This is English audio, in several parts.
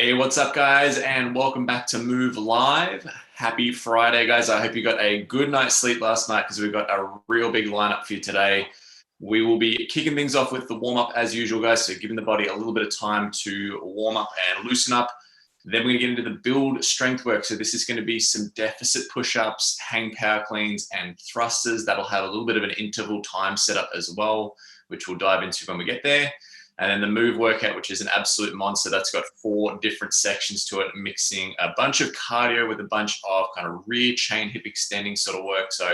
Hey, what's up, guys? And welcome back to Move Live. Happy Friday, guys. I hope you got a good night's sleep last night because we've got a real big lineup for you today. We will be kicking things off with the warm-up as usual, guys. So giving the body a little bit of time to warm up and loosen up. Then we're going to get into the build strength work. So this is going to be some deficit push-ups, hang power cleans, and thrusters. That'll have a little bit of an interval time setup as well, which we'll dive into when we get there. And then the move workout, which is an absolute monster. That's got 4 different sections to it, mixing a bunch of cardio with a bunch of kind of rear chain hip extending sort of work. So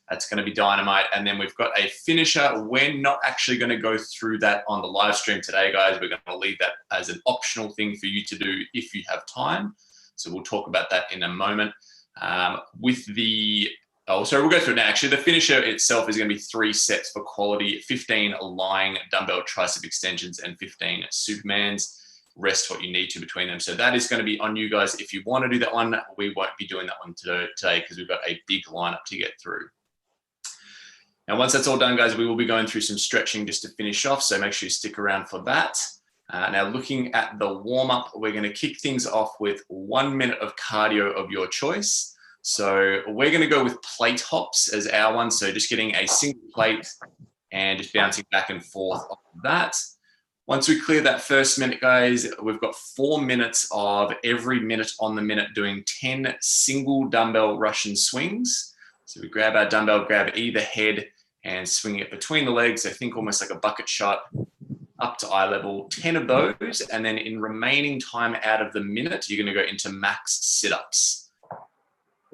that's going to be dynamite. And then we've got a finisher. We're not actually going to go through that on the live stream today, guys. We're going to leave that as an optional thing for you to do if you have time. So we'll talk about that in a moment. We'll go through it now. Actually, the finisher itself is going to be 3 sets for quality, 15 lying dumbbell tricep extensions and 15 Supermans. Rest what you need to between them. So that is going to be on you guys. If you want to do that one, we won't be doing that one today because we've got a big lineup to get through. Now, once that's all done, guys, we will be going through some stretching just to finish off. So make sure you stick around for that. Now, looking at the warm-up, we're going to kick things off with 1 minute of cardio of your choice. So we're going to go with plate hops as our one. So just getting a single plate and just bouncing back and forth off of that. Once we clear that first minute, guys, we've got 4 minutes of every minute on the minute doing 10 single dumbbell Russian swings. So we grab our dumbbell, grab either head and swing it between the legs. So think almost like a bucket shot up to eye level, 10 of those. And then in remaining time out of the minute, you're going to go into max sit-ups.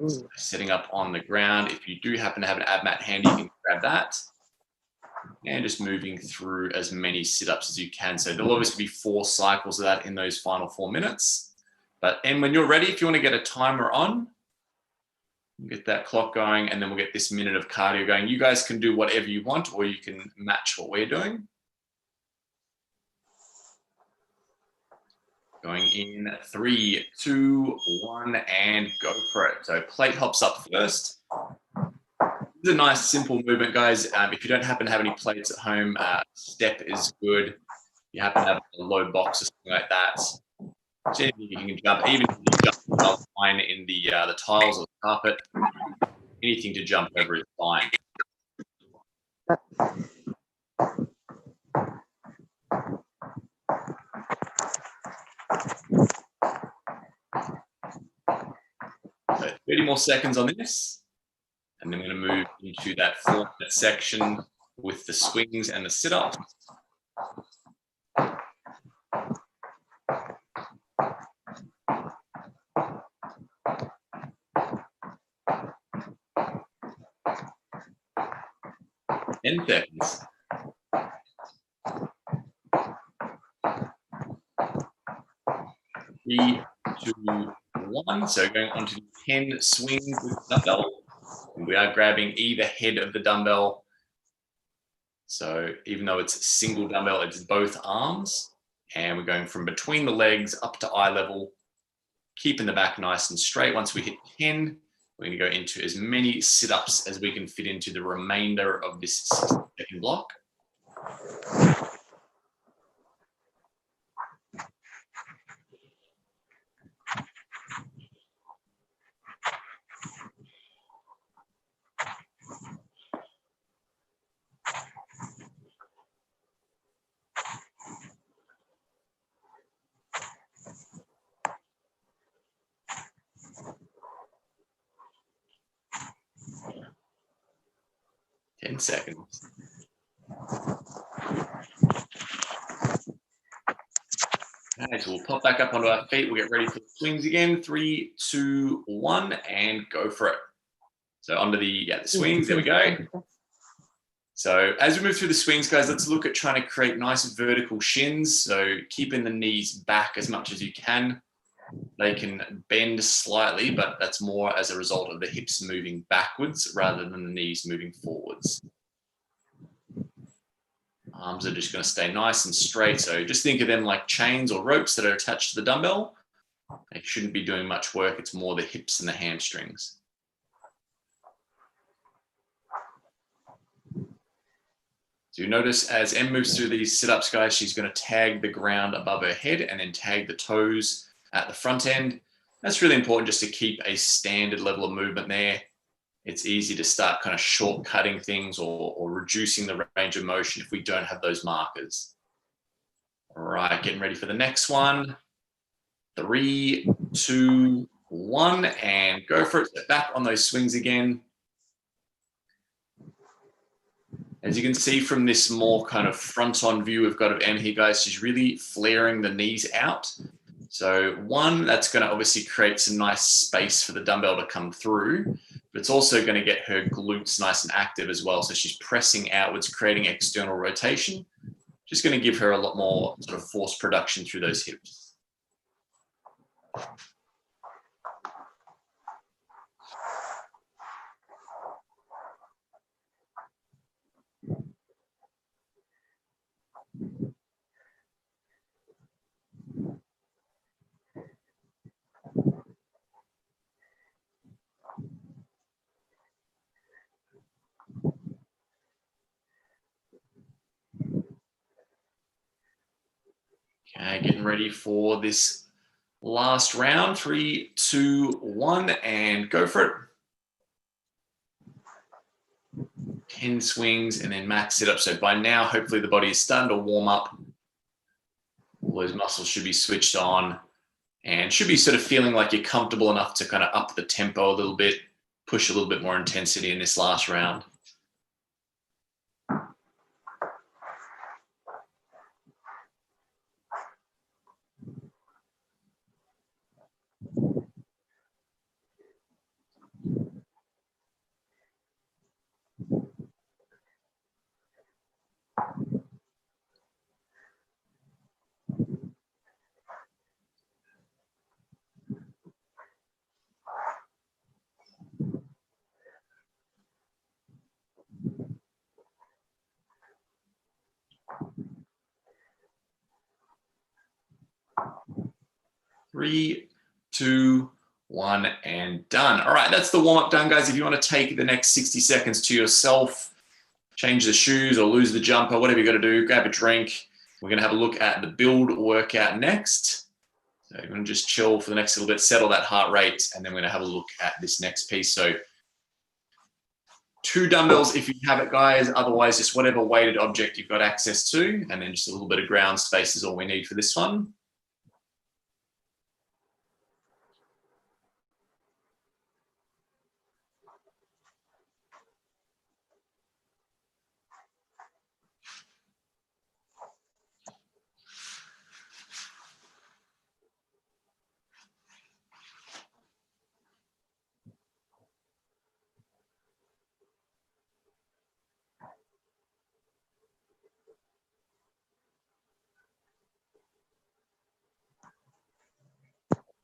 So setting up on the ground. If you do happen to have an ab mat handy, you can grab that. And just moving through as many sit-ups as you can. So there'll obviously be 4 cycles of that in those final 4 minutes. And when you're ready, if you want to get a timer on, get that clock going, and then we'll get this minute of cardio going. You guys can do whatever you want, or you can match what we're doing. Going in 3, 2, 1, and go for it. So plate hops up first. This is a nice, simple movement, guys. If you don't happen to have any plates at home, step is good. You happen to have a low box or something like that. So anything you can jump, even if you jump fine in the tiles or the carpet, anything to jump over is fine. So 30 more seconds on this, and then we're going to move into that 4-minute section with the swings and the sit-ups. Ten seconds. 3, 2, 1. So going on to 10 swings with the dumbbell. And we are grabbing either head of the dumbbell. So even though it's single dumbbell, it's both arms. And we're going from between the legs up to eye level, keeping the back nice and straight. Once we hit 10, we're going to go into as many sit-ups as we can fit into the remainder of this 60-second block. Seconds. Okay, so we'll pop back up onto our feet. We'll get ready for the swings again. 3, 2, 1, and go for it. So onto the swings. There we go. So as we move through the swings, guys, let's look at trying to create nice vertical shins. So keeping the knees back as much as you can. They can bend slightly, but that's more as a result of the hips moving backwards rather than the knees moving forwards. Arms are just going to stay nice and straight. So just think of them like chains or ropes that are attached to the dumbbell. They shouldn't be doing much work. It's more the hips and the hamstrings. So you notice as Em moves through these sit-ups, guys, she's going to tag the ground above her head and then tag the toes at the front end. That's really important just to keep a standard level of movement there. It's easy to start kind of shortcutting things or reducing the range of motion if we don't have those markers. All right, getting ready for the next one. 3, 2, 1, and go for it. Step back on those swings again. As you can see from this more kind of front-on view we've got of Em here, guys, she's really flaring the knees out. So one, that's going to obviously create some nice space for the dumbbell to come through, but it's also going to get her glutes nice and active as well. So she's pressing outwards, creating external rotation, just going to give her a lot more sort of force production through those hips. Okay, getting ready for this last round. 3, 2, 1, and go for it. 10 swings and then max sit up. So by now, hopefully the body is starting to warm up. All those muscles should be switched on and should be sort of feeling like you're comfortable enough to kind of up the tempo a little bit, push a little bit more intensity in this last round. Three, 2, 1, and done. All right, that's the warm-up done, guys. If you want to take the next 60 seconds to yourself, change the shoes or lose the jumper, whatever you got to do, grab a drink. We're going to have a look at the build workout next. So you're going to just chill for the next little bit, settle that heart rate, and then we're going to have a look at this next piece. So 2 dumbbells if you have it, guys. Otherwise, just whatever weighted object you've got access to, and then just a little bit of ground space is all we need for this one.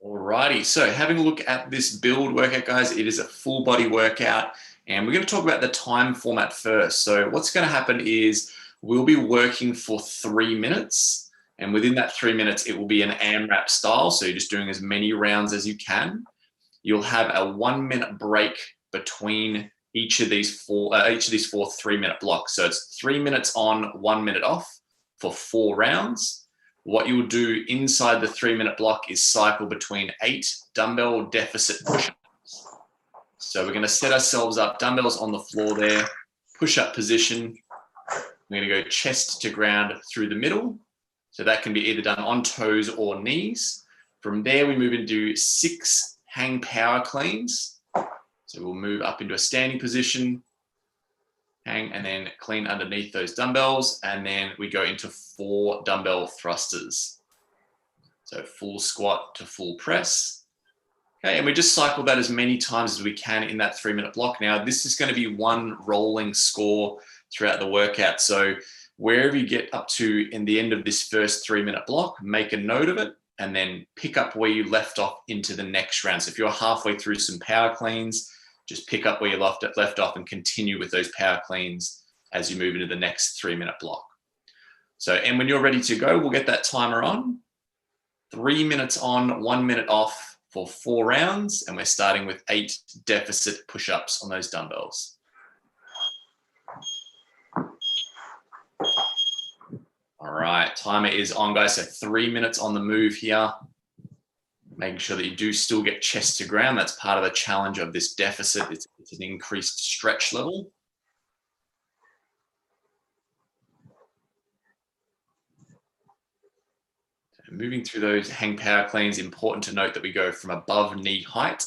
Alrighty, so having a look at this build workout, guys, it is a full body workout, and we're going to talk about the time format first. So what's going to happen is we'll be working for 3 minutes, and within that 3 minutes, it will be an AMRAP style. So you're just doing as many rounds as you can. You'll have a 1 minute break between each of these four 3 minute blocks. So it's 3 minutes on, 1 minute off for 4 rounds. What you will do inside the 3 minute block is cycle between 8 dumbbell deficit push-ups. So we're going to set ourselves up, dumbbells on the floor there, push-up position. We're going to go chest to ground through the middle. So that can be either done on toes or knees. From there, we move into 6 hang power cleans. So we'll move up into a standing position, hang, and then clean underneath those dumbbells. And then we go into 4 dumbbell thrusters. So full squat to full press. Okay, and we just cycle that as many times as we can in that 3 minute block. Now, this is going to be one rolling score throughout the workout. So wherever you get up to in the end of this first 3 minute block, make a note of it and then pick up where you left off into the next round. So if you're halfway through some power cleans, just pick up where you left off and continue with those power cleans as you move into the next 3 minute block. So, and when you're ready to go, we'll get that timer on. 3 minutes on, 1 minute off for 4 rounds. And we're starting with 8 deficit push-ups on those dumbbells. All right, timer is on, guys. So 3 minutes on the move here. making sure that you do still get chest to ground. That's part of the challenge of this deficit. It's an increased stretch level. Moving through those hang power cleans, important to note that we go from above knee height.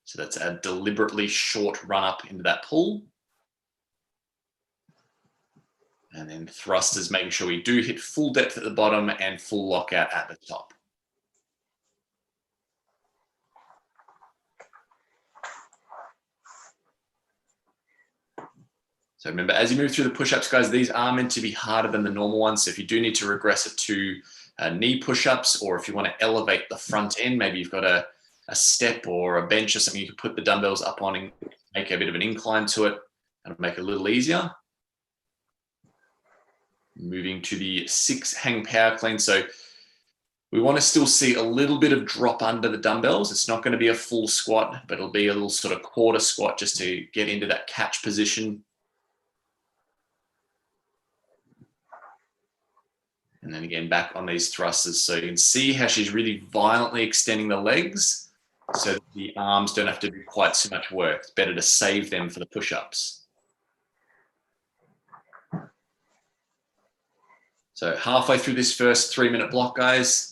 So that's a deliberately short run up into that pull. And then thrusters, making sure we do hit full depth at the bottom and full lockout at the top. So remember, as you move through the push-ups, guys, these are meant to be harder than the normal ones. So if you do need to regress it to knee push-ups, or if you want to elevate the front end, maybe you've got a step or a bench or something you can put the dumbbells up on and make a bit of an incline to it and make it a little easier. Moving to the 6 hang power clean. So we want to still see a little bit of drop under the dumbbells. It's not going to be a full squat, but it'll be a little sort of quarter squat just to get into that catch position. And then again, back on these thrusters. So you can see how she's really violently extending the legs so that the arms don't have to do quite so much work. It's better to save them for the push-ups. So halfway through this first 3-minute block, guys.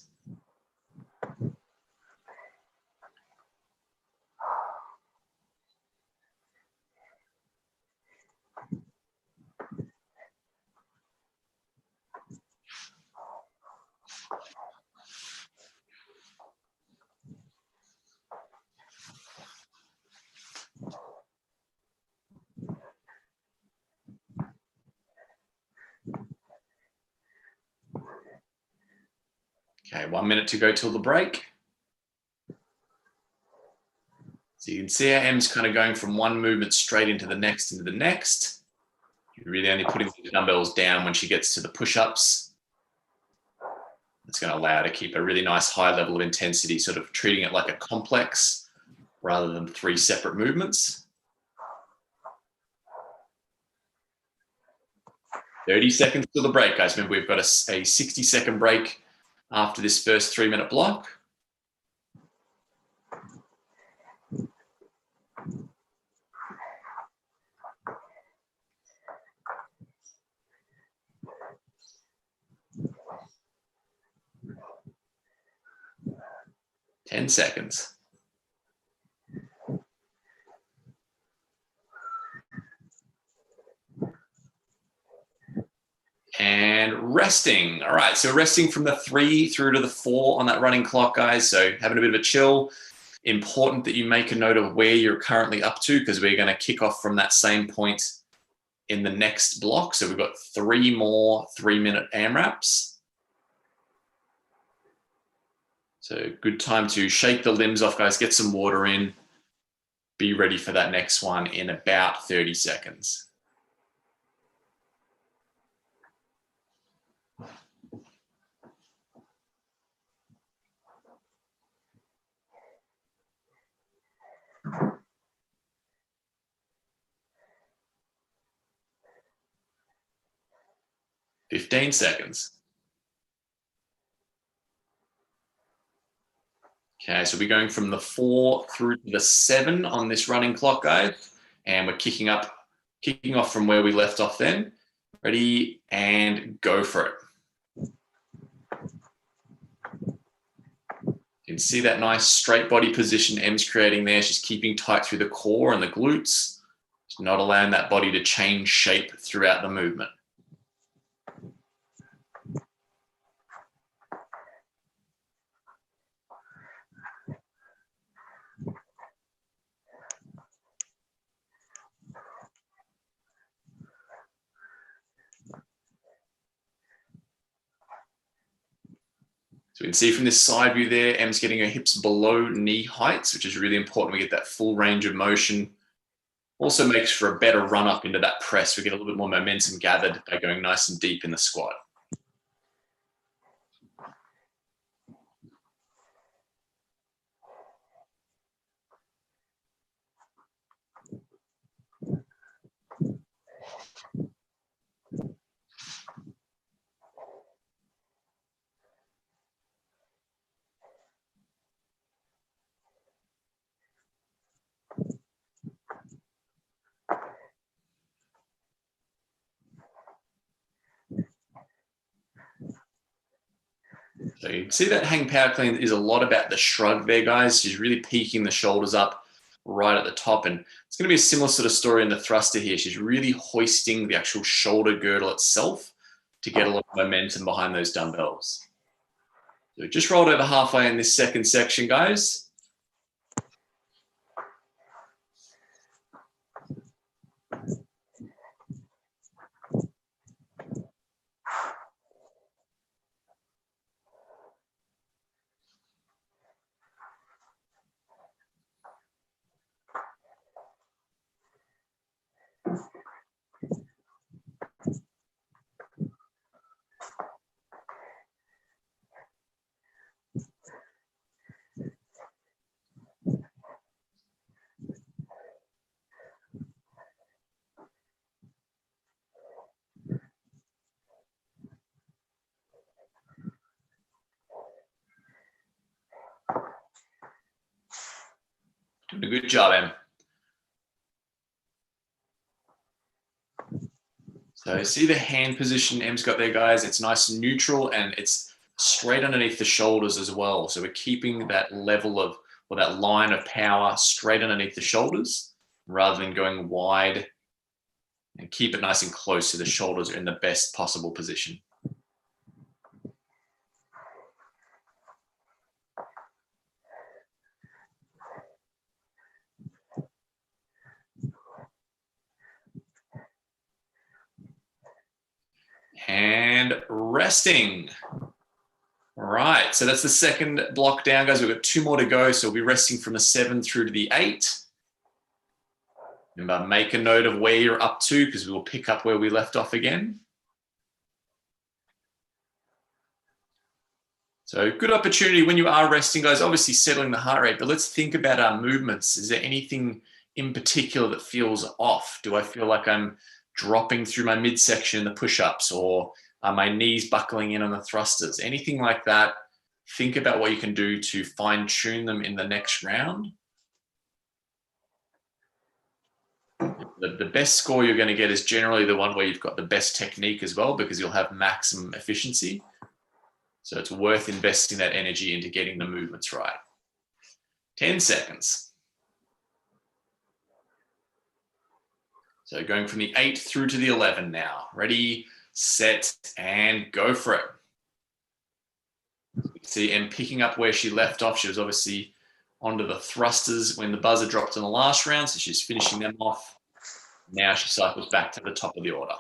Okay, 1 minute to go till the break. So you can see how Em's kind of going from one movement straight into the next, You're really only putting the dumbbells down when she gets to the push-ups. It's going to allow her to keep a really nice high level of intensity, sort of treating it like a complex rather than 3 separate movements. 30 seconds till the break, guys. Remember, we've got a 60-second break after this first 3-minute block. Ten seconds. And resting. All right, so resting from the 3 through to the 4 on that running clock, guys. So having a bit of a chill. Important that you make a note of where you're currently up to, because we're going to kick off from that same point in the next block. So we've got 3 more 3-minute AMRAPs. So good time to shake the limbs off, guys. Get some water in. Be ready for that next one in about 30 seconds. Fifteen seconds. Okay, so we're going from the 4 through to the 7 on this running clock, guys. And we're kicking off from where we left off then. Ready, and go for it. You can see that nice straight body position Em's creating there. She's keeping tight through the core and the glutes. She's not allowing that body to change shape throughout the movement. So we can see from this side view there, Em's getting her hips below knee heights, which is really important. We get that full range of motion. Also makes for a better run up into that press. We get a little bit more momentum gathered by going nice and deep in the squat. So you can see that hang power clean is a lot about the shrug there, guys. She's really peaking the shoulders up right at the top. And it's going to be a similar sort of story in the thruster here. She's really hoisting the actual shoulder girdle itself to get a lot of momentum behind those dumbbells. So just rolled over halfway in this second section, guys. Doing a good job, Em. So see the hand position Em's got there, guys. It's nice and neutral, and it's straight underneath the shoulders as well. So we're keeping that level of, or that line of power straight underneath the shoulders rather than going wide, and keep it nice and close so the shoulders are in the best possible position. And resting. All right, so that's the second block down, guys. We've got 2 more to go, so we'll be resting from the 7 through to the 8. Remember, make a note of where you're up to because we will pick up where we left off again. So good opportunity when you are resting, guys, obviously settling the heart rate, but let's think about our movements. Is there anything in particular that feels off? Do I feel like I'm dropping through my midsection in the push-ups, or are my knees buckling in on the thrusters? Anything like that, think about what you can do to fine-tune them in the next round. The best score you're going to get is generally the one where you've got the best technique as well, because you'll have maximum efficiency. So it's worth investing that energy into getting the movements right. 10 seconds. So going from the 8 through to the 11 now. Ready, set, and go for it. See, and picking up where she left off, she was obviously onto the thrusters when the buzzer dropped in the last round, so she's finishing them off. Now she cycles back to the top of the order.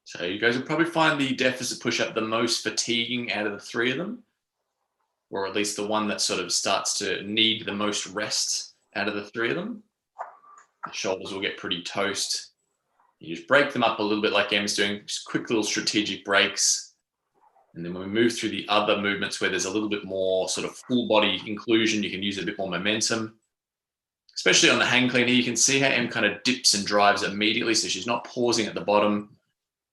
So you guys will probably find the deficit push-up the most fatiguing out of the 3 of them, or at least the one that sort of starts to need the most rest out of the 3 of them. The shoulders will get pretty toast. You just break them up a little bit like Em's doing, just quick little strategic breaks. And then when we move through the other movements where there's a little bit more sort of full body inclusion, you can use a bit more momentum. Especially on the hang clean here, you can see how Em kind of dips and drives immediately, so she's not pausing at the bottom.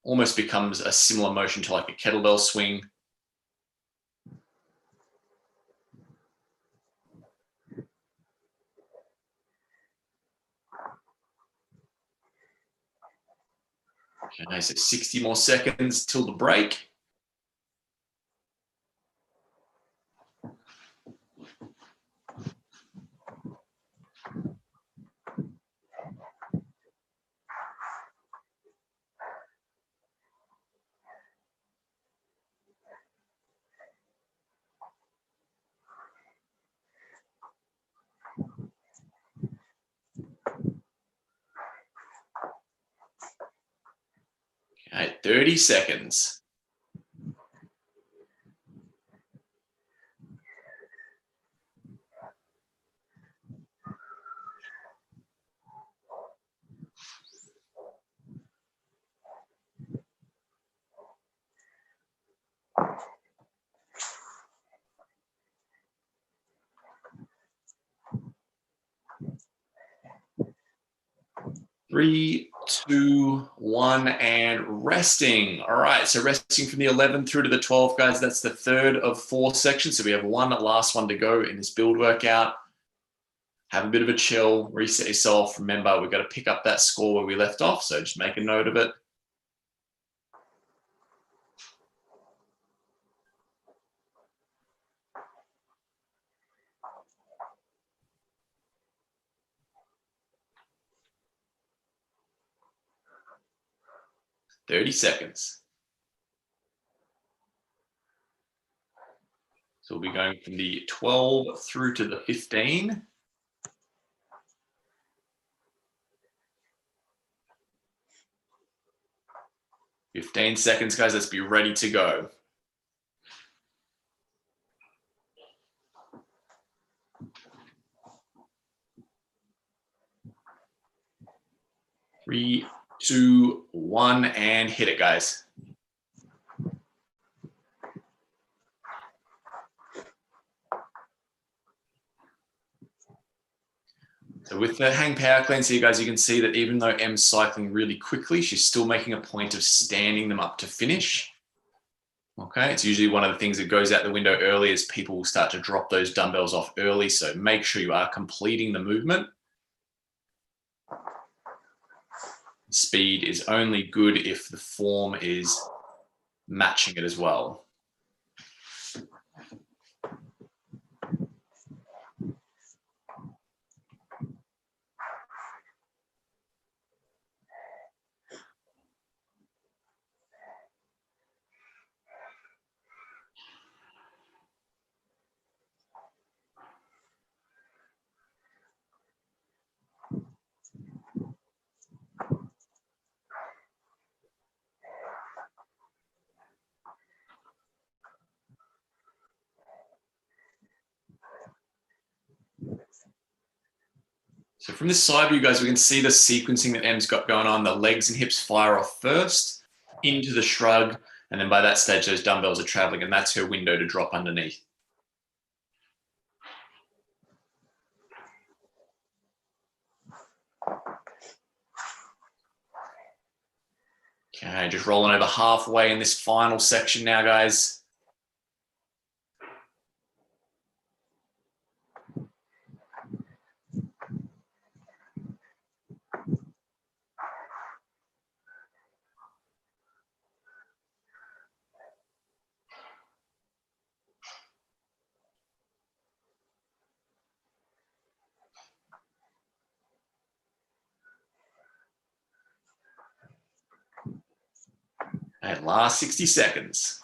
Almost becomes a similar motion to like a kettlebell swing. Okay, so 60 more seconds till the break. 30 seconds. Three, two, one, and resting. All right, so resting from the 11 through to the 12, guys. That's the third of 4 sections. So we have one last one to go in this build workout. Have a bit of a chill, reset yourself. Remember, we've got to pick up that score where we left off, so just make a note of it. "30 seconds." So we'll be going from the 12 through to the 15. 15 seconds, guys. Let's be ready to go. Three, two, one, and hit it, guys. So with the hang power cleans here, guys, you can see that even though M's cycling really quickly, she's still making a point of standing them up to finish. Okay, it's usually one of the things that goes out the window early as people will start to drop those dumbbells off early. So make sure you are completing the movement. Speed is only good if the form is matching it as well. So from this side view, guys, we can see the sequencing that M's got going on. The legs and hips fire off first, into the shrug, and then by that stage, those dumbbells are traveling, and that's her window to drop underneath. Okay, just rolling over halfway in this final section now, guys. And last 60 seconds.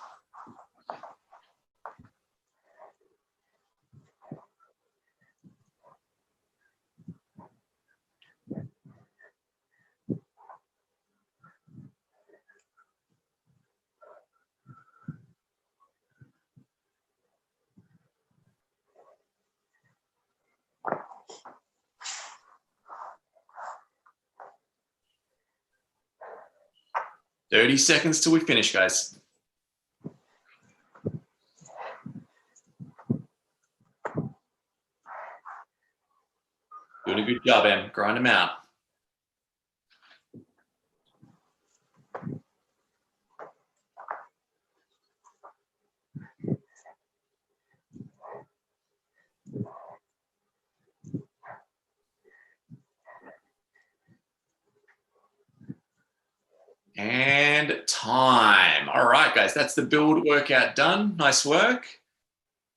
"30 seconds till we finish, guys. Doing a good job, Em. Grind them out. And time. All right, guys, that's the build workout done. Nice work.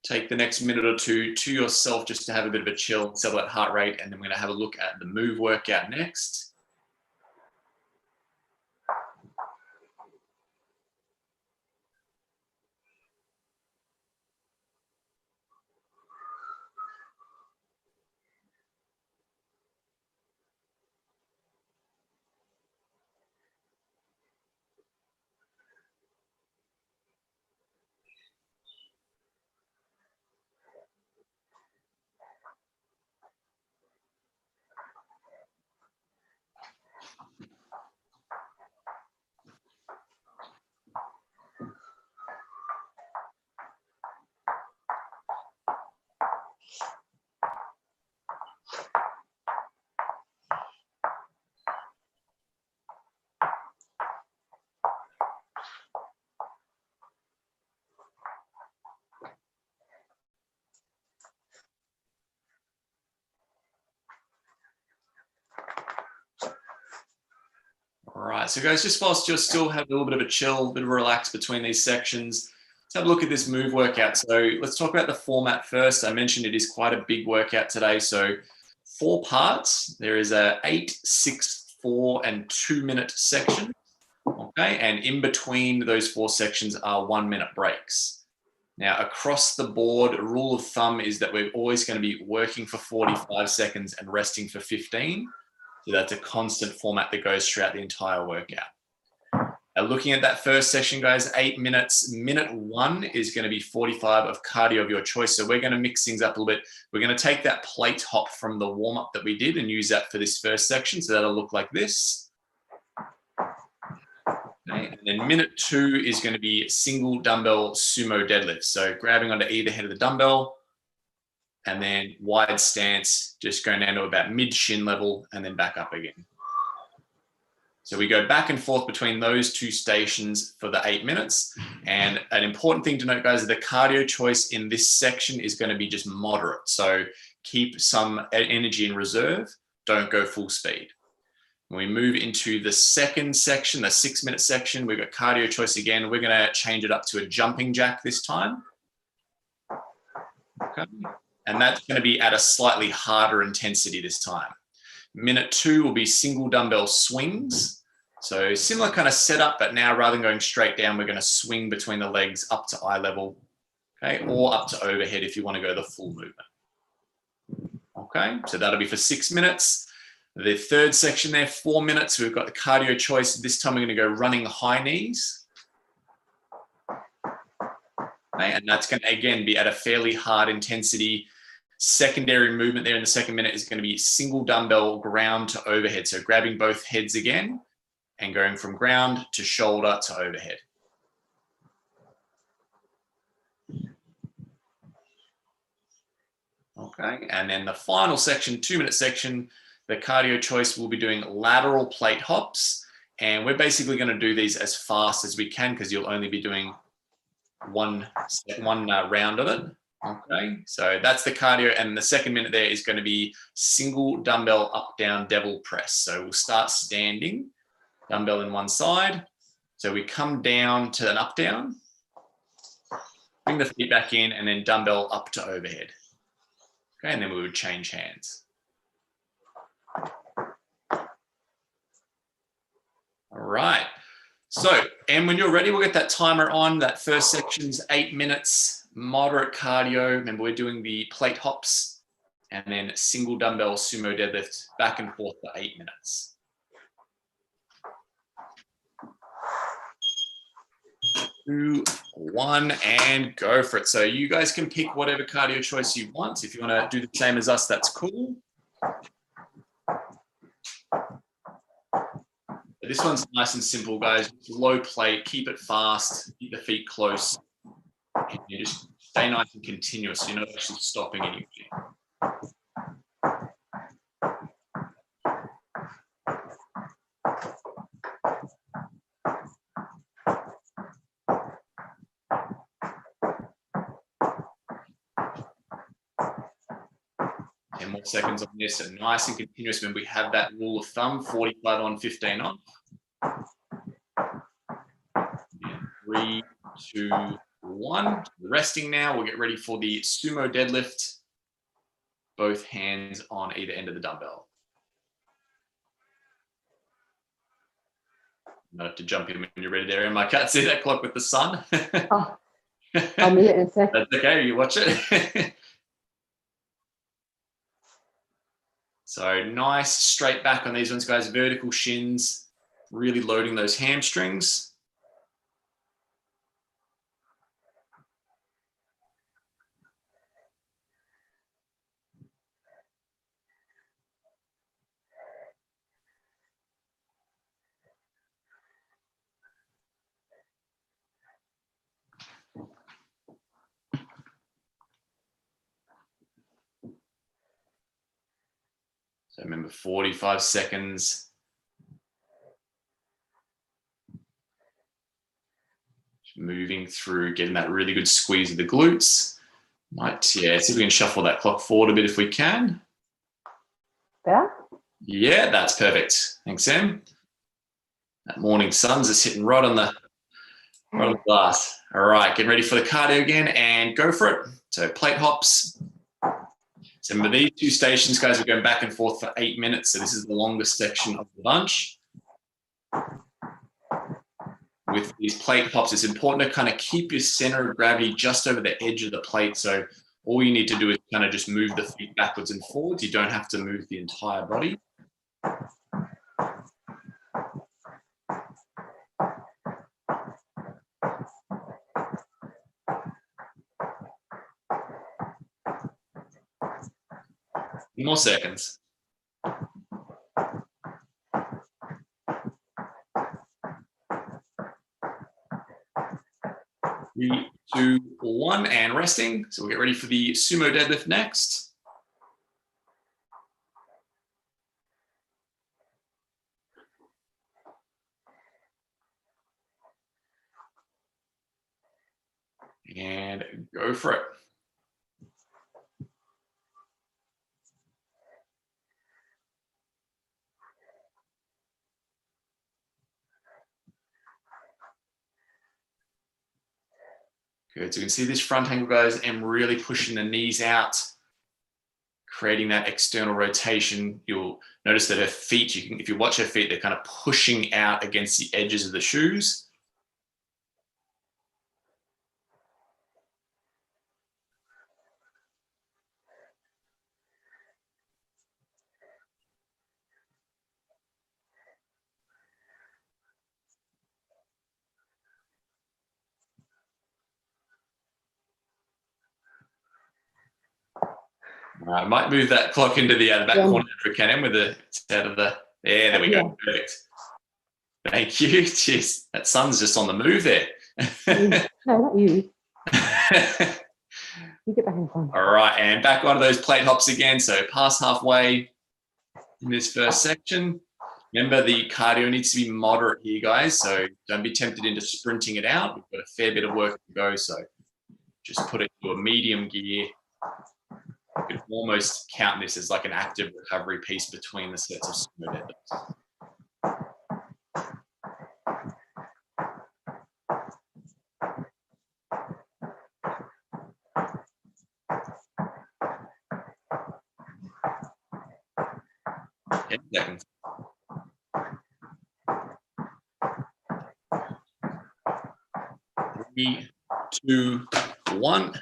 Take the next minute or two to yourself just to have a bit of a chill, settle that heart rate, and then we're going to have a look at the move workout next. right, so guys, just whilst you're still having a little bit of a chill, a bit of a relax between these sections, let's have a look at this move workout. So let's talk about the format first. I mentioned it is quite a big workout today. So 4 parts. There is a 8, 6, 4, and 2-minute section. Okay, and in between those 4 sections are 1-minute breaks. Now, across the board, a rule of thumb is that we're always going to be working for 45 seconds and resting for 15. So that's a constant format that goes throughout the entire workout. Now, looking at that first section, guys, 8 minutes. Minute 1 is going to be 45 of cardio of your choice. So we're going to mix things up a little bit. We're going to take that plate hop from the warm-up that we did and use that for this first section. So that'll look like this. Okay, and then minute 2 is going to be single dumbbell sumo deadlift. So grabbing onto either head of the dumbbell and then wide stance, just going down to about mid shin level and then back up again. So we go back and forth between those 2 stations for the 8 minutes. And an important thing to note, guys, is the cardio choice in this section is going to be just moderate. So keep some energy in reserve. Don't go full speed. When we move into the second section, the 6-minute section, we've got cardio choice again. We're going to change it up to a jumping jack this time. Okay. And that's going to be at a slightly harder intensity this time. Minute 2 will be single dumbbell swings. So similar kind of setup, but now rather than going straight down, we're going to swing between the legs up to eye level, okay, or up to overhead if you want to go the full movement. Okay, so that'll be for 6 minutes. The third section there, 4 minutes, we've got the cardio choice. This time we're going to go running high knees. Okay, and that's going to, again, be at a fairly hard intensity. Secondary movement there in the second minute is going to be single dumbbell ground to overhead. So grabbing both heads again and going from ground to shoulder to overhead. Okay, and then the final section, 2-minute section, the cardio choice, will be doing lateral plate hops. And we're basically going to do these as fast as we can because you'll only be doing one round of it. Okay, so that's the cardio. And the second minute there is going to be single dumbbell up, down, devil press. So we'll start standing, dumbbell in one side. So we come down to an up, down, bring the feet back in, and then dumbbell up to overhead. Okay, and then we would change hands. All right. So, and when you're ready, we'll get that timer on. That first section's 8 minutes, moderate cardio. Remember, we're doing the plate hops and then single dumbbell sumo deadlift back and forth for 8 minutes. 2, 1, and go for it. So you guys can pick whatever cardio choice you want. If you want to do the same as us, that's cool. This one's nice and simple, guys. Low plate, keep it fast, keep the feet close, and you just stay nice and continuous. So you're not actually stopping anything. More seconds on this, and nice and continuous. When we have that rule of thumb, 45 on, 15 off. 3, 2, 1. Resting now. We'll get ready for the sumo deadlift. Both hands on either end of the dumbbell. You might have to jump in when you're ready there, Emma. I can't see that clock with the sun. Oh, I'll mute in a sec. That's okay. You watch it. So nice straight back on these ones, guys. Vertical shins, really loading those hamstrings. So remember, 45 seconds. Moving through, getting that really good squeeze of the glutes. See if we can shuffle that clock forward a bit if we can. Better? Yeah, that's perfect. Thanks, Sam. That morning sun's just hitting right on the glass. All right, getting ready for the cardio again and go for it. So plate hops. So remember these two stations, guys, are going back and forth for 8 minutes. So this is the longest section of the bunch. With these plate hops, it's important to kind of keep your center of gravity just over the edge of the plate. So all you need to do is kind of just move the feet backwards and forwards. You don't have to move the entire body. More seconds. 3, 2, 1, and resting. So we'll get ready for the sumo deadlift next. And go for it. Good. So you can see this front angle, guys. I'm really pushing the knees out, creating that external rotation. You'll notice that her feet, if you watch her feet, they're kind of pushing out against the edges of the shoes. All right, I might move that clock into the back corner if we can, with the out of the there we go. Perfect. Thank you. Jeez, that sun's just on the move there. No, not you. You get back in front. All right, and back onto those plate hops again. So past halfway in this first section. Remember, the cardio needs to be moderate here, guys. So don't be tempted into sprinting it out. We've got a fair bit of work to go. So just put it to a medium gear. You could almost count this as like an active recovery piece between the sets of sumo deadlifts. Seconds. 3, 2, 1.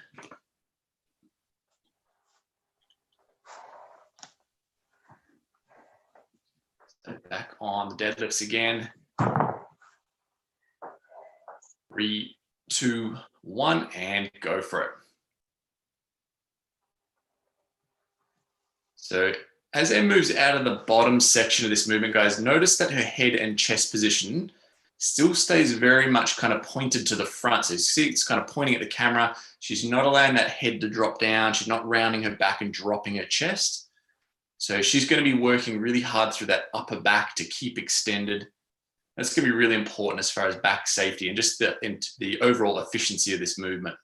So back on the deadlifts again. 3, 2, 1, and go for it. So as Em moves out of the bottom section of this movement, guys, notice that her head and chest position still stays very much kind of pointed to the front. So you see it's kind of pointing at the camera. She's not allowing that head to drop down. She's not rounding her back and dropping her chest. So she's going to be working really hard through that upper back to keep extended. That's going to be really important as far as back safety and just the overall efficiency of this movement.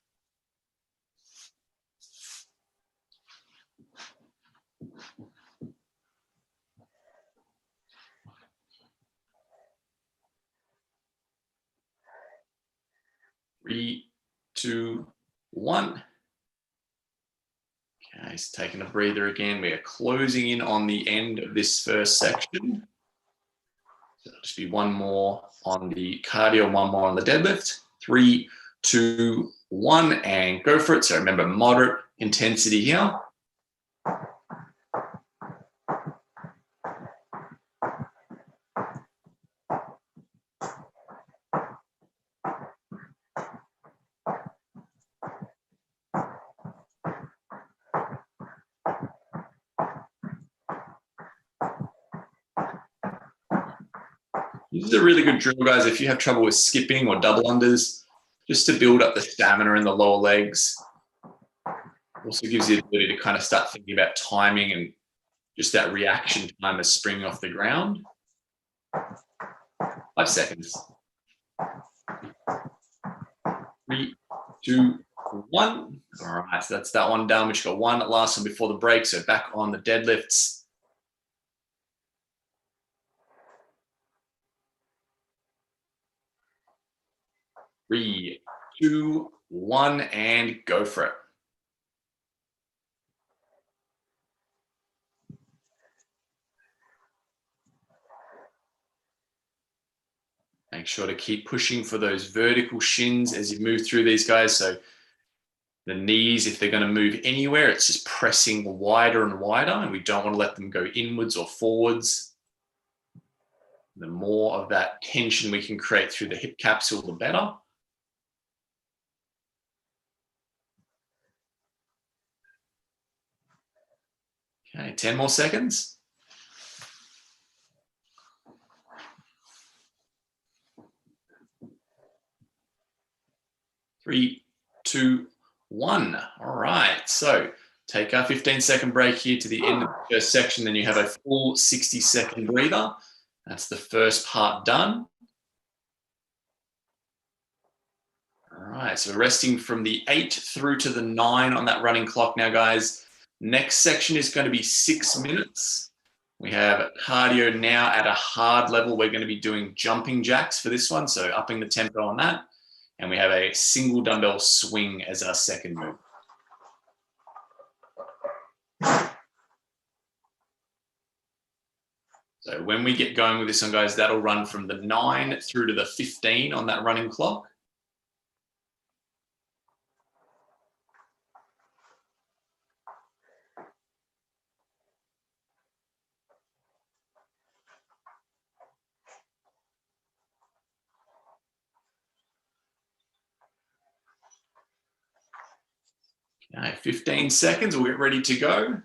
Three, 2, 1. Okay, so taking a breather again. We are closing in on the end of this first section. So it'll just be one more on the cardio, one more on the deadlift. 3, 2, 1, and go for it. So remember, moderate intensity here. This is a really good drill, guys, if you have trouble with skipping or double unders, just to build up the stamina in the lower legs. Also gives you the ability to kind of start thinking about timing and just that reaction time of springing off the ground. 5 seconds. 3, 2, 1. All right, so that's that one done. We just got one last one before the break. So back on the deadlifts. 3, 2, 1, and go for it. Make sure to keep pushing for those vertical shins as you move through these guys. So the knees, if they're going to move anywhere, it's just pressing wider and wider, and we don't want to let them go inwards or forwards. The more of that tension we can create through the hip capsule, the better. Okay, 10 more seconds. 3, 2, 1. All right, so take our 15-second break here to the end of the first section. Then you have a full 60-second breather. That's the first part done. All right, so we're resting from the 8 through to the 9 on that running clock now, guys. Next section is going to be 6 minutes. We have cardio now at a hard level. We're going to be doing jumping jacks for this one, so upping the tempo on that. And we have a single dumbbell swing as our second move. So when we get going with this one, guys, that'll run from the 9 through to the 15 on that running clock. Okay, 15 seconds, we'll get ready to go.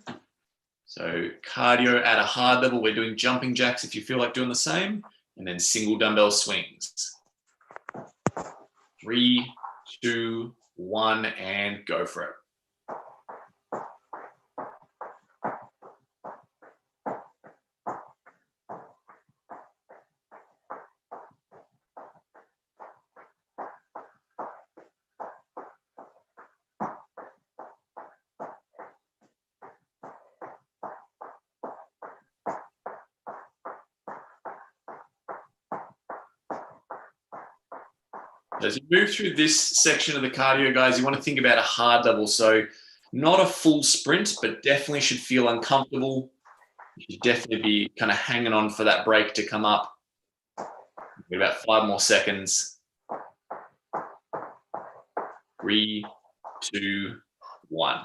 So cardio at a hard level, we're doing jumping jacks if you feel like doing the same, and then single dumbbell swings. 3, 2, 1, and go for it. As you move through this section of the cardio, guys, you want to think about a hard level. So not a full sprint, but definitely should feel uncomfortable. You should definitely be kind of hanging on for that break to come up. We've got about 5 more seconds. 3, 2, 1.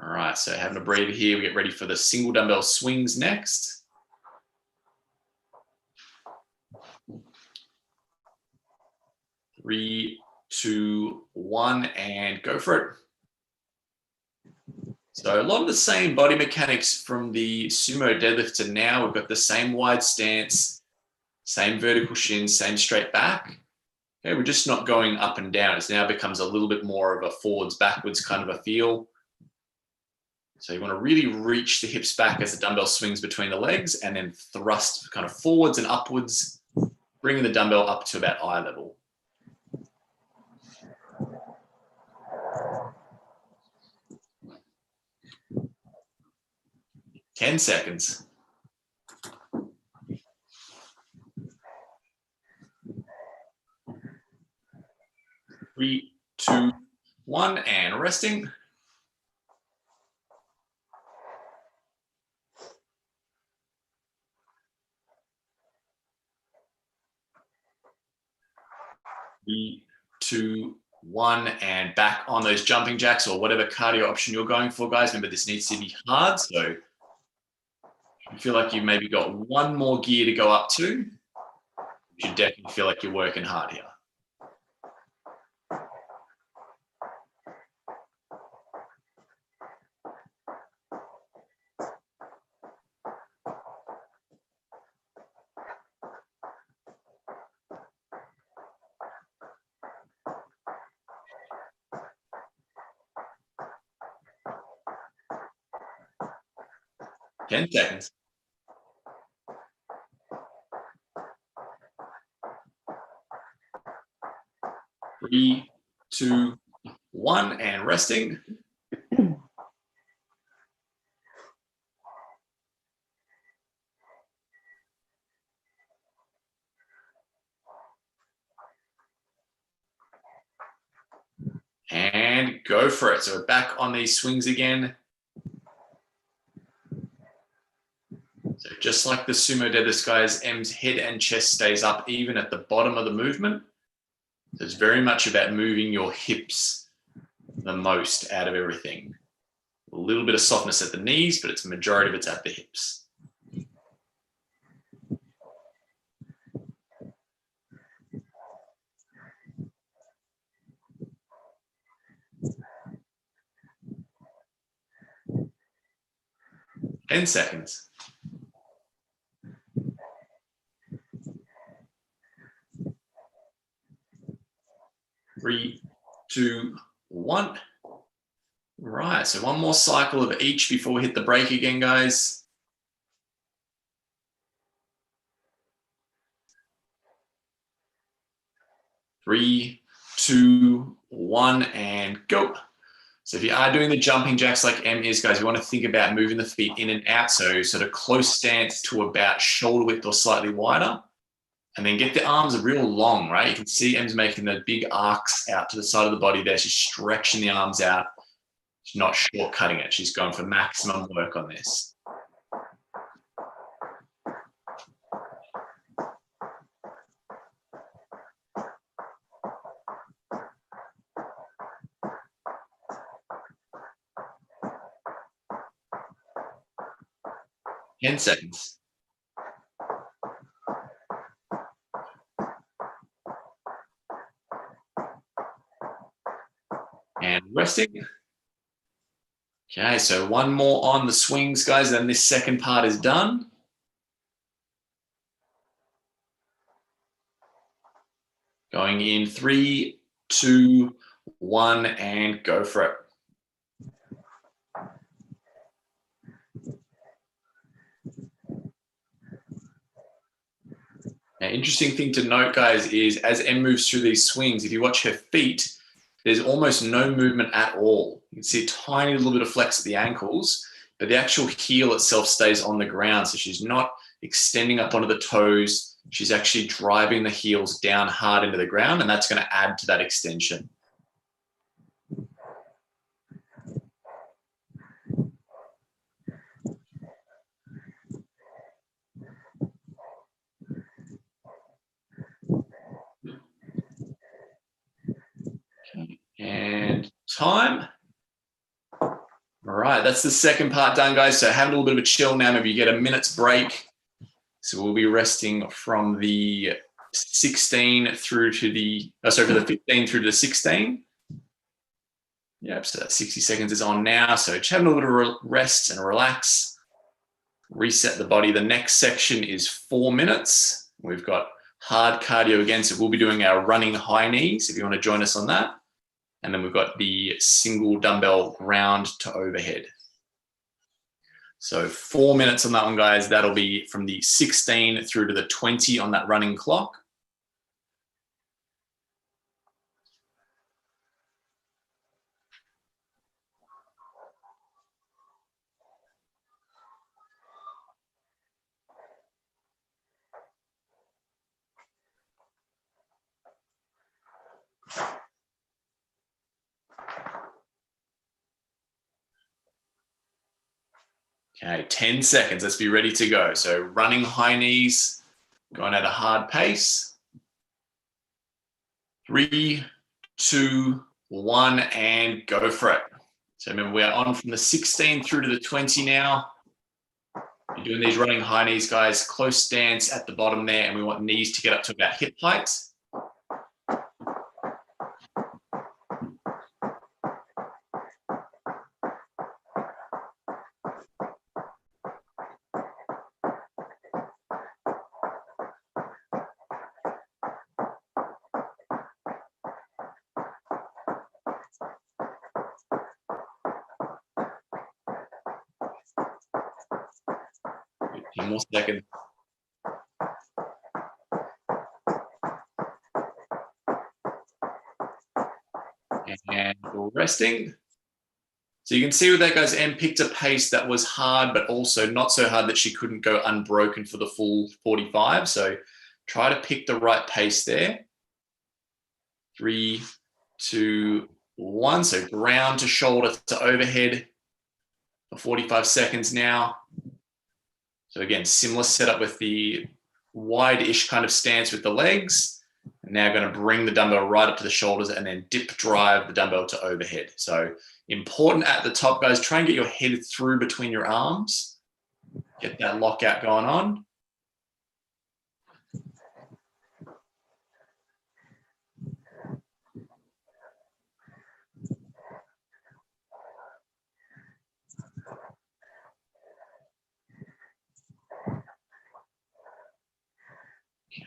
All right, so having a breather here. We get ready for the single dumbbell swings next. 3, 2, 1, and go for it. So a lot of the same body mechanics from the sumo deadlift to now. We've got the same wide stance, same vertical shins, same straight back. Okay, we're just not going up and down. It now becomes a little bit more of a forwards, backwards kind of a feel. So you want to really reach the hips back as the dumbbell swings between the legs, and then thrust kind of forwards and upwards, bringing the dumbbell up to about eye level. 10 seconds. 3, 2, 1, and resting. Three, 2, 1, and back on those jumping jacks or whatever cardio option you're going for, guys. Remember, this needs to be hard. So if you feel like you've maybe got one more gear to go up to, you should definitely feel like you're working hard here. Ten seconds. 3, 2, 1, and resting. and go for it. So we're back on these swings again. So just like the sumo deadlift, guys, M's head and chest stays up even at the bottom of the movement. So it's very much about moving your hips the most out of everything. A little bit of softness at the knees, but it's majority of it's at the hips. Ten seconds. 3, 2, 1. Right, so one more cycle of each before we hit the break again, guys. Three, 2, 1, and go. So if you are doing the jumping jacks like M is, guys, you want to think about moving the feet in and out. So sort of close stance to about shoulder width or slightly wider. And then get the arms real long, right? You can see M's making the big arcs out to the side of the body there. She's stretching the arms out. She's not shortcutting it. She's going for maximum work on this. Ten seconds. And resting. Okay, so one more on the swings, guys, then this second part is done. Going in 3, 2, 1, and go for it. Now, interesting thing to note, guys, is as M moves through these swings, if you watch her feet, there's almost no movement at all. You can see a tiny little bit of flex at the ankles, but the actual heel itself stays on the ground. So she's not extending up onto the toes. She's actually driving the heels down hard into the ground, and that's going to add to that extension. And time. All right, that's the second part done, guys. So have a little bit of a chill now. Maybe you get a minute's break. So we'll be resting from the 16 through to the, for the 15 through to the 16. Yep, so that 60 seconds is on now. So just have a little bit of rest and relax. Reset the body. The next section is 4 minutes. We've got hard cardio again. So we'll be doing our running high knees if you want to join us on that. And then we've got the single dumbbell round to overhead. So 4 minutes on that one, guys. That'll be from the 16 through to the 20 on that running clock. Okay, 10 seconds. Let's be ready to go. So running high knees, going at a hard pace. 3, 2, 1, and go for it. So remember, we're on from the 16 through to the 20 now. You're doing these running high knees, guys. Close stance at the bottom there, and we want knees to get up to about hip height. One more second. And we're resting. So you can see with that, guys, Em picked a pace that was hard, but also not so hard that she couldn't go unbroken for the full 45. So try to pick the right pace there. 3, 2, 1. So ground to shoulder to overhead for 45 seconds now. So again, similar setup with the wide-ish kind of stance with the legs. Now going to bring the dumbbell right up to the shoulders and then dip drive the dumbbell to overhead. So important at the top, guys, try and get your head through between your arms. Get that lockout going on.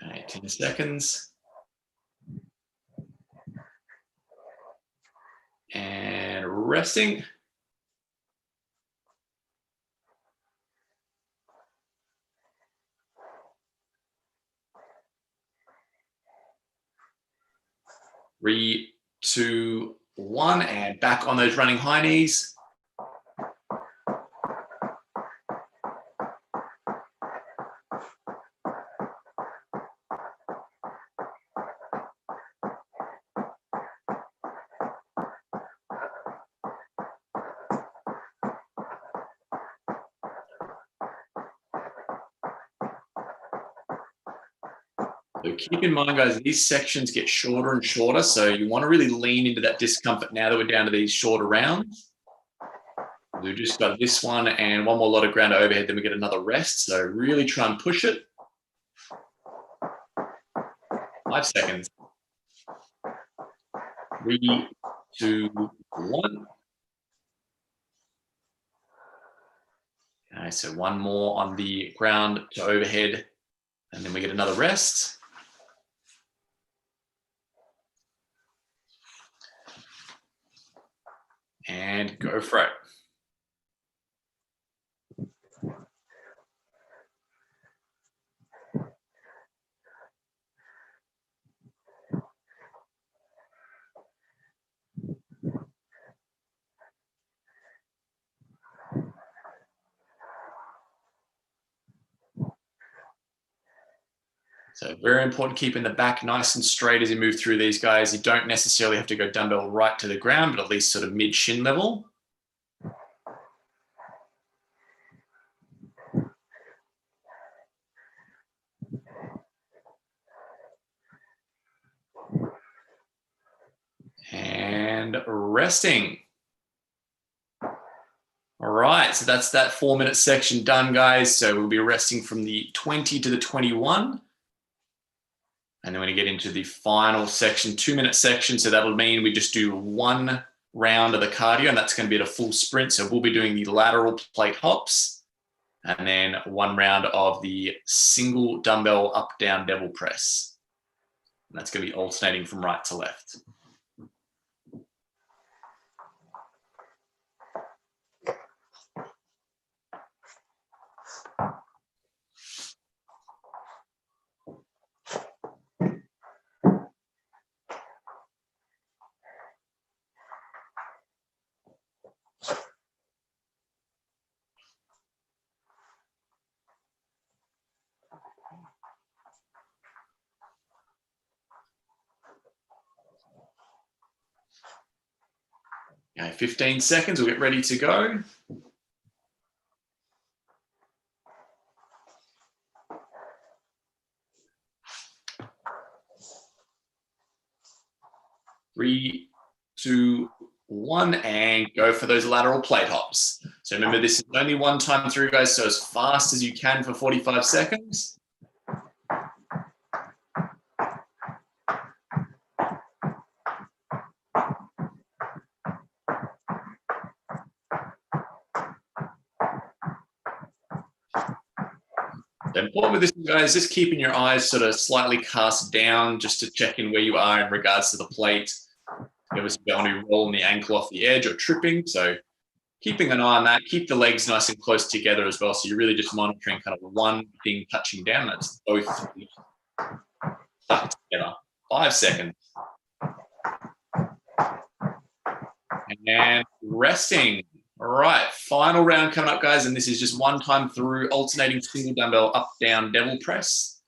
Okay, 10 seconds. And resting. Three, 2, 1, and back on those running high knees. So keep in mind, guys, these sections get shorter and shorter, so you want to really lean into that discomfort now that we're down to these shorter rounds. We've just got this one and one more lot of ground overhead, then we get another rest. So really try and push it. 5 seconds. 3, 2, 1. Okay, so one more on the ground to overhead, and then we get another rest. And go for it. So very important, keeping the back nice and straight as you move through these, guys. You don't necessarily have to go dumbbell right to the ground, but at least sort of mid shin level. And resting. All right, so that's that 4-minute section done, guys. So we'll be resting from the 20 to the 21. And then we're going to get into the final section, 2-minute section. So that'll mean we just do one round of the cardio, and that's going to be at a full sprint. So we'll be doing the lateral plate hops, and then one round of the single dumbbell up down devil press. And that's going to be alternating from right to left. Okay, 15 seconds, we'll get ready to go. Three, 2, 1, and go for those lateral plate hops. So remember, this is only one time through, guys, so as fast as you can for 45 seconds. The important with this, guys, just keeping your eyes sort of slightly cast down just to check in where you are in regards to the plate. You obviously don't want to be rolling the ankle off the edge or tripping. So keeping an eye on that. Keep the legs nice and close together as well. So you're really just monitoring kind of one thing touching down. That's both stuck together. 5 seconds. And resting. All right, final round coming up, guys, and this is just one time through, alternating single dumbbell up, down, devil press.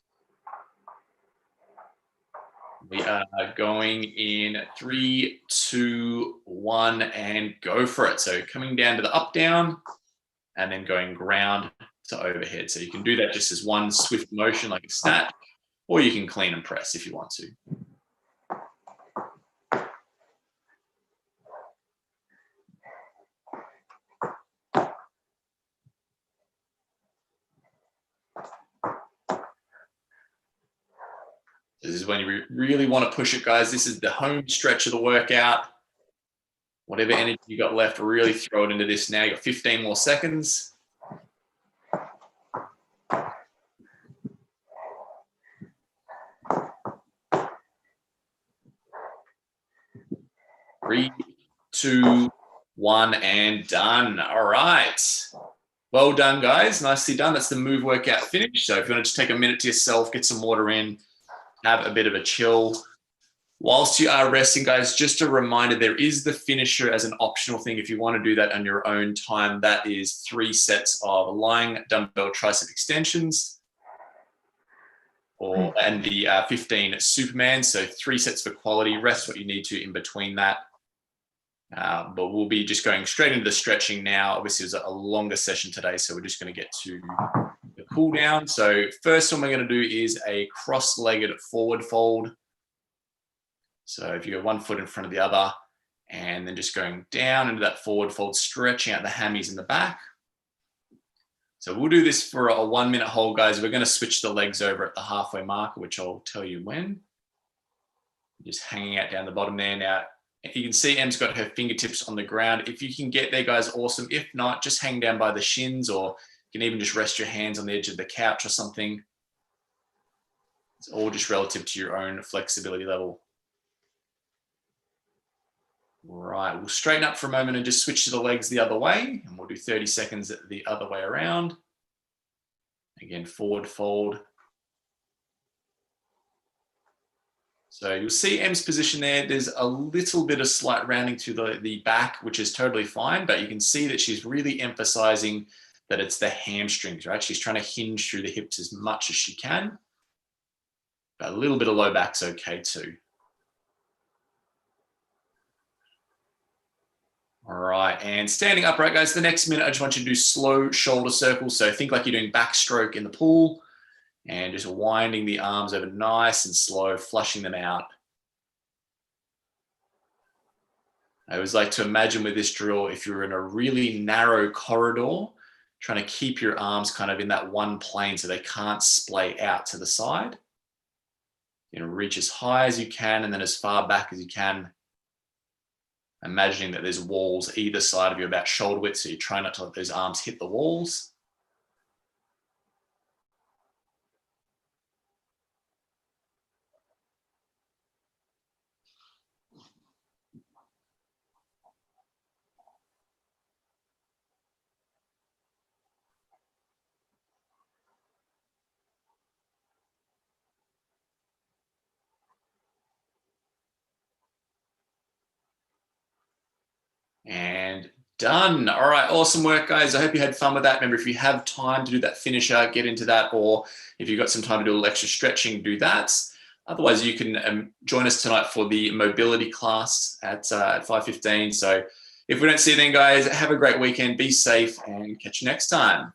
We are going in 3, 2, 1, and go for it. So coming down to the up, down, and then going ground to overhead. So you can do that just as one swift motion like a snatch, or you can clean and press if you want to. This is when you really want to push it, guys. This is the home stretch of the workout. Whatever energy you got left, really throw it into this now. You got 15 more seconds. 3, 2, 1, and done. All right. Well done, guys. Nicely done. That's the move workout finished. So if you want to just take a minute to yourself, get some water in, have a bit of a chill. Whilst you are resting, guys, just a reminder, there is the finisher as an optional thing. If you want to do that on your own time, that is 3 sets of lying dumbbell tricep extensions and the 15 Superman. So 3 sets for quality, rest what you need to in between that. But we'll be just going straight into the stretching now. Obviously, it was a longer session today, so we're just going to get to the cool down. So first one we're going to do is a cross-legged forward fold. So if you go one foot in front of the other, and then just going down into that forward fold, stretching out the hammies in the back. So we'll do this for a 1-minute hold, guys. We're going to switch the legs over at the halfway marker, which I'll tell you when. Just hanging out down the bottom there. Now, you can see Em's got her fingertips on the ground. If you can get there, guys, awesome. If not, just hang down by the shins, or you can even just rest your hands on the edge of the couch or something. It's all just relative to your own flexibility level. Right, we'll straighten up for a moment and just switch to the legs the other way, and we'll do 30 seconds the other way around. Again, forward fold. So you'll see Em's position there. There's a little bit of slight rounding to the back, which is totally fine, but you can see that she's really emphasizing that it's the hamstrings, right? She's trying to hinge through the hips as much as she can. But a little bit of low back's okay too. All right, and standing upright, guys, the next minute, I just want you to do slow shoulder circles. So think like you're doing backstroke in the pool and just winding the arms over nice and slow, flushing them out. I always like to imagine with this drill, if you're in a really narrow corridor, trying to keep your arms kind of in that one plane so they can't splay out to the side. You know, reach as high as you can and then as far back as you can. Imagining that there's walls either side of you about shoulder width, so you try not to let those arms hit the walls. And done. All right, awesome work, guys. I hope you had fun with that. Remember, if you have time to do that finisher, get into that, or if you've got some time to do a little extra stretching, do that. Otherwise, you can join us tonight for the mobility class at 5:15. So if we don't see you then, guys, have a great weekend, be safe, and catch you next time.